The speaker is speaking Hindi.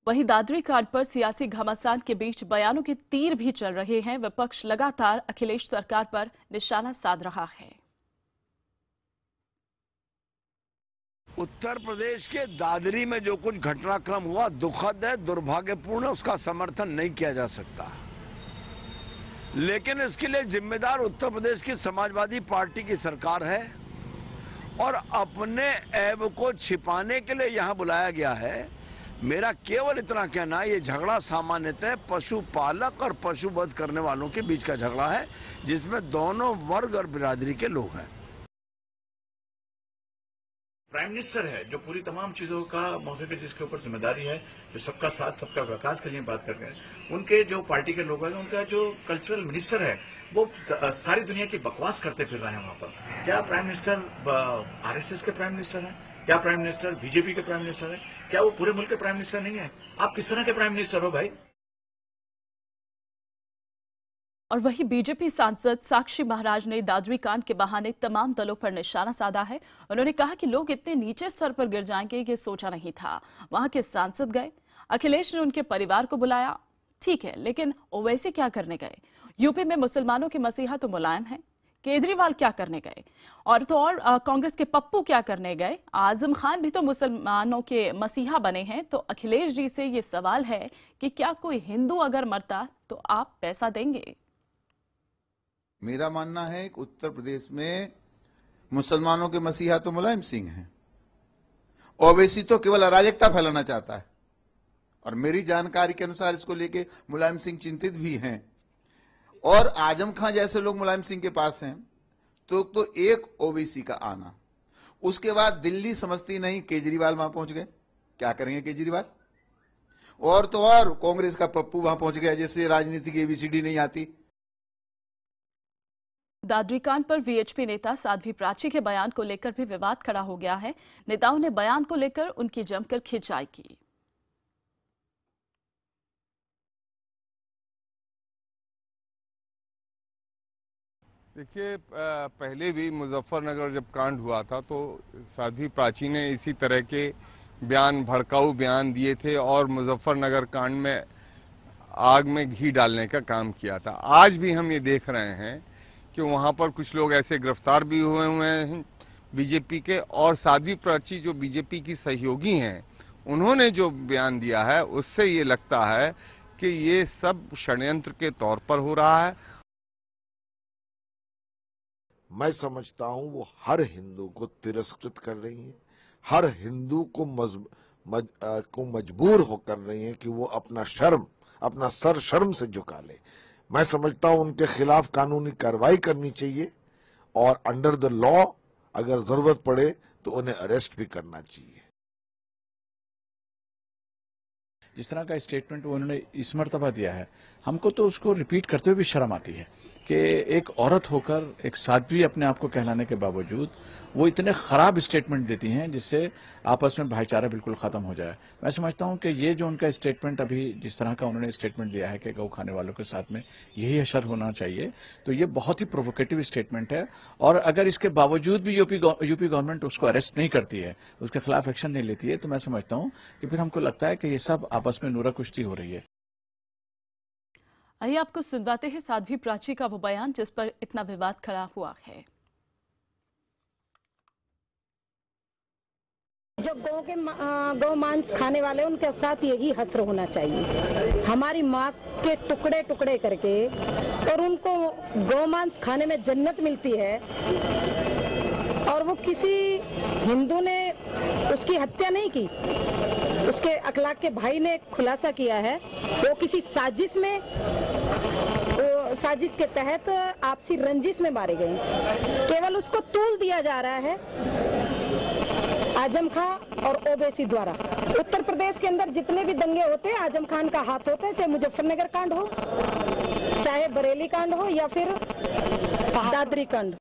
वहीं दादरी कांड पर सियासी घमासान के बीच बयानों के तीर भी चल रहे हैं। विपक्ष लगातार अखिलेश सरकार पर निशाना साध रहा है। उत्तर प्रदेश के दादरी में जो कुछ घटनाक्रम हुआ दुखद है, दुर्भाग्यपूर्ण है, उसका समर्थन नहीं किया जा सकता। लेकिन इसके लिए जिम्मेदार उत्तर प्रदेश की समाजवादी पार्टी की सरकार है और अपने ऐब को छिपाने के लिए यहां बुलाया गया है। मेरा केवल इतना कहना है, ये झगड़ा सामान्यतः पशुपालक और पशुवध करने वालों के बीच का झगड़ा है, जिसमें दोनों वर्ग और बिरादरी के लोग हैं। प्राइम मिनिस्टर है जो पूरी तमाम चीजों का मौके पे जिसके ऊपर जिम्मेदारी है, जो सबका साथ सबका विकास के लिए बात कर रहे हैं, उनके जो पार्टी के लोग हैं, उनका जो कल्चरल मिनिस्टर है वो सारी दुनिया की बकवास करते फिर रहे हैं वहां पर। क्या प्राइम मिनिस्टर आरएसएस के प्राइम मिनिस्टर है? क्या प्राइम मिनिस्टर बीजेपी के प्राइम मिनिस्टर है? क्या वो पूरे मुल्क के प्राइम मिनिस्टर नहीं है? आप किस तरह के प्राइम मिनिस्टर हो भाई? और वहीं बीजेपी सांसद साक्षी महाराज ने दादरी कांड के बहाने तमाम दलों पर निशाना साधा है। उन्होंने कहा कि लोग इतने नीचे स्तर पर गिर जाएंगे ये सोचा नहीं था। वहां के सांसद गए, अखिलेश ने उनके परिवार को बुलाया, ठीक है, लेकिन ओवैसी क्या करने गए? यूपी में मुसलमानों के मसीहा तो मुलायम है, केजरीवाल क्या करने गए? और तो और कांग्रेस के पप्पू क्या करने गए? आजम खान भी तो मुसलमानों के मसीहा बने हैं। तो अखिलेश जी से ये सवाल है कि क्या कोई हिंदू अगर मरता तो आप पैसा देंगे? मेरा मानना है कि उत्तर प्रदेश में मुसलमानों के मसीहा तो मुलायम सिंह हैं। ओवैसी तो केवल अराजकता फैलाना चाहता है और मेरी जानकारी के अनुसार इसको लेके मुलायम सिंह चिंतित भी हैं। और आजम खान जैसे लोग मुलायम सिंह के पास हैं तो एक ओवैसी का आना, उसके बाद दिल्ली समझती नहीं केजरीवाल वहां पहुंच गए। क्या करेंगे केजरीवाल? और तो और कांग्रेस का पप्पू वहां पहुंच गया, जैसे राजनीति की एबीसीडी नहीं आती। दादरी कांड पर वीएचपी नेता साध्वी प्राची के बयान को लेकर भी विवाद खड़ा हो गया है। नेताओं ने बयान को लेकर उनकी जमकर खिंचाई की। देखिए, पहले भी मुजफ्फरनगर जब कांड हुआ था तो साध्वी प्राची ने इसी तरह के बयान, भड़काऊ बयान दिए थे और मुजफ्फरनगर कांड में आग में घी डालने का काम किया था। आज भी हम ये देख रहे हैं कि वहाँ पर कुछ लोग ऐसे गिरफ्तार भी हुए हैं बीजेपी के, और साध्वी प्राची जो बीजेपी की सहयोगी हैं, उन्होंने जो बयान दिया है उससे ये लगता है कि ये सब षड्यंत्र के तौर पर हो रहा है। मैं समझता हूं वो हर हिंदू को तिरस्कृत कर रही हैं, हर हिंदू को मजबूर हो कर रही हैं कि वो अपना सर शर्म से झुका ले। मैं समझता हूं उनके खिलाफ कानूनी कार्रवाई करनी चाहिए और अंडर द लॉ अगर जरूरत पड़े तो उन्हें अरेस्ट भी करना चाहिए। जिस तरह का स्टेटमेंट उन्होंने इस मर्तबा दिया है, हमको तो उसको रिपीट करते हुए भी शर्म आती है कि एक औरत होकर, एक साध्वी अपने आप को कहलाने के बावजूद वो इतने खराब स्टेटमेंट देती हैं जिससे आपस में भाईचारा बिल्कुल खत्म हो जाए। मैं समझता हूं कि ये जो उनका स्टेटमेंट, अभी जिस तरह का उन्होंने स्टेटमेंट दिया है कि गौ खाने वालों के साथ में यही असर होना चाहिए, तो ये बहुत ही प्रोवोकेटिव स्टेटमेंट है। और अगर इसके बावजूद भी यूपी गवर्नमेंट उसको अरेस्ट नहीं करती है, उसके खिलाफ एक्शन नहीं लेती है, तो मैं समझता हूं कि फिर हमको लगता है कि ये सब आपस में नूरा कुश्ती हो रही है। आइए आपको सुनवाते हैं साध्वी प्राची का वो बयान जिस पर इतना विवाद खड़ा हुआ है। जो गौ मांस खाने वाले उनके साथ यही हश्र होना चाहिए। हमारी माँ के टुकड़े टुकड़े करके और उनको गौ मांस खाने में जन्नत मिलती है, और वो किसी हिंदू ने उसकी हत्या नहीं की। उसके अखलाक के भाई ने खुलासा किया है वो किसी साजिश के तहत आपसी रंजिश में मारे गए। केवल उसको तूल दिया जा रहा है आजम खान और ओवैसी द्वारा। उत्तर प्रदेश के अंदर जितने भी दंगे होते हैं आजम खान का हाथ होता है, चाहे मुजफ्फरनगर कांड हो, चाहे बरेली कांड हो, या फिर दादरी कांड।